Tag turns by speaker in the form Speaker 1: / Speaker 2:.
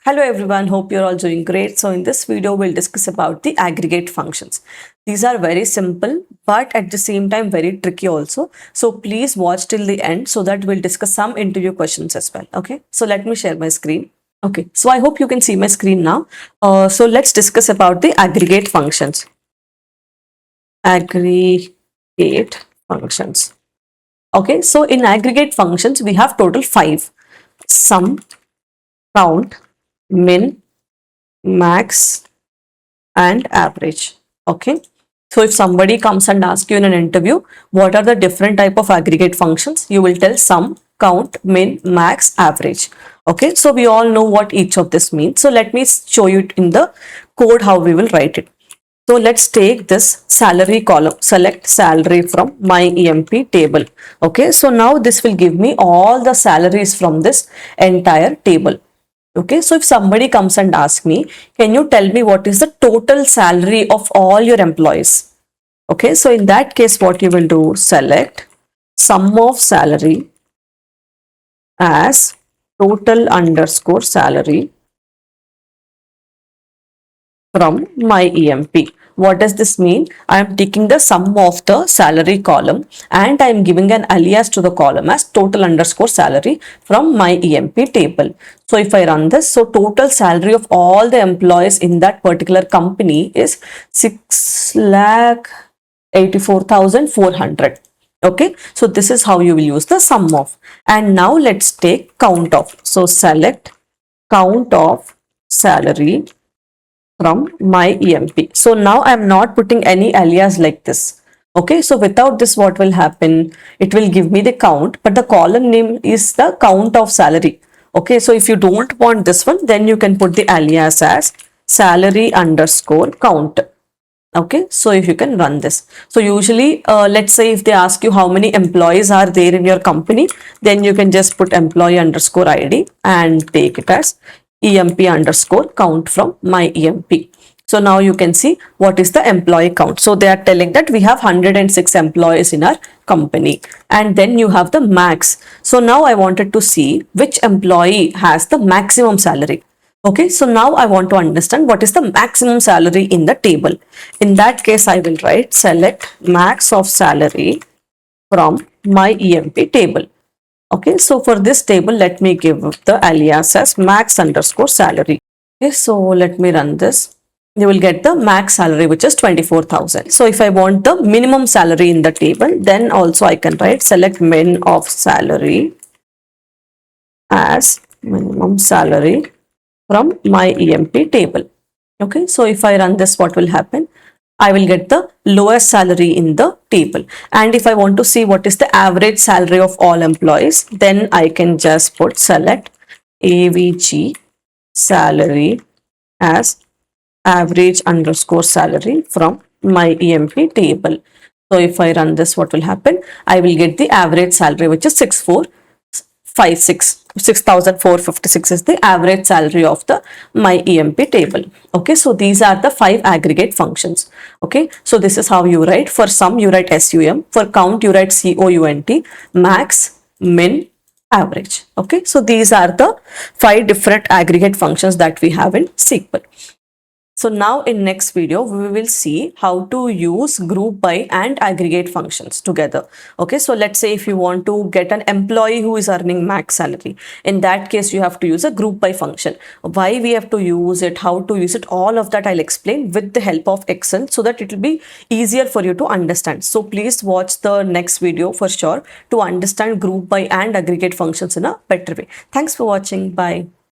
Speaker 1: Hello everyone, hope you're all doing great. So in this video, we'll discuss about the aggregate functions. These are very simple, but at the same time, very tricky also. So please watch till the end so that we'll discuss some interview questions as well. Okay, so let me share my screen. Okay, so I hope you can see my screen now. So let's discuss about the aggregate functions. Aggregate functions. Okay, so in aggregate functions, we have total 5. Sum, count, min, max, and average. Okay, so if somebody comes and asks you in an interview what are the different type of aggregate functions, you will tell sum, count, min, max, average. Okay, so we all know what each of this means. So let me show you in the code how we will write it. So let's take this salary column, select salary from my EMP table. Okay, so now this will give me all the salaries from this entire table. Okay, so if somebody comes and asks me, can you tell me what is the total salary of all your employees? Okay, so in that case, what you will do, select sum of salary as total underscore salary from my EMP. What does this mean? I am taking the sum of the salary column and I am giving an alias to the column as total underscore salary from my EMP table. So if I run this, so total salary of all the employees in that particular company is 6,84,400. Okay, so this is how you will use the sum of. And now let's take count of. So select count of salary from my EMP. So now I'm not putting any alias like this. Okay, so without this, what will happen? It will give me the count, but the column name is the count of salary. Okay, so if you don't want this one, then you can put the alias as salary underscore count. Okay, so if you can run this. So usually, let's say if they ask you how many employees are there in your company, then you can just put employee underscore ID and take it as EMP underscore count from my EMP. So now you can see what is the employee count. So they are telling that we have 106 employees in our company. And then you have the max. So now I wanted to see which employee has the maximum salary. Okay, so now I want to understand what is the maximum salary in the table. In that case, I will write select max of salary from my EMP table. Okay, so for this table, let me give the alias as max underscore salary. Okay, so let me run this. You will get the max salary, which is 24,000. So if I want the minimum salary in the table, then also I can write select min of salary as minimum salary from my EMP table. Okay, so if I run this, what will happen? I will get the lowest salary in the table. And if I want to see what is the average salary of all employees, then I can just put select AVG salary as average underscore salary from my EMP table. So if I run this, what will happen? I will get the average salary, which is 6,456 is the average salary of the my EMP table. Okay, so these are the 5 aggregate functions. Okay, so this is how you write. For sum, you write SUM. For count, you write COUNT. Max, min, average. Okay, so these are the 5 different aggregate functions that we have in SQL. So now in next video, we will see how to use group by and aggregate functions together. Okay, so let's say if you want to get an employee who is earning max salary, in that case, you have to use a group by function. Why we have to use it, how to use it, all of that I'll explain with the help of Excel so that it will be easier for you to understand. So please watch the next video for sure to understand group by and aggregate functions in a better way. Thanks for watching. Bye.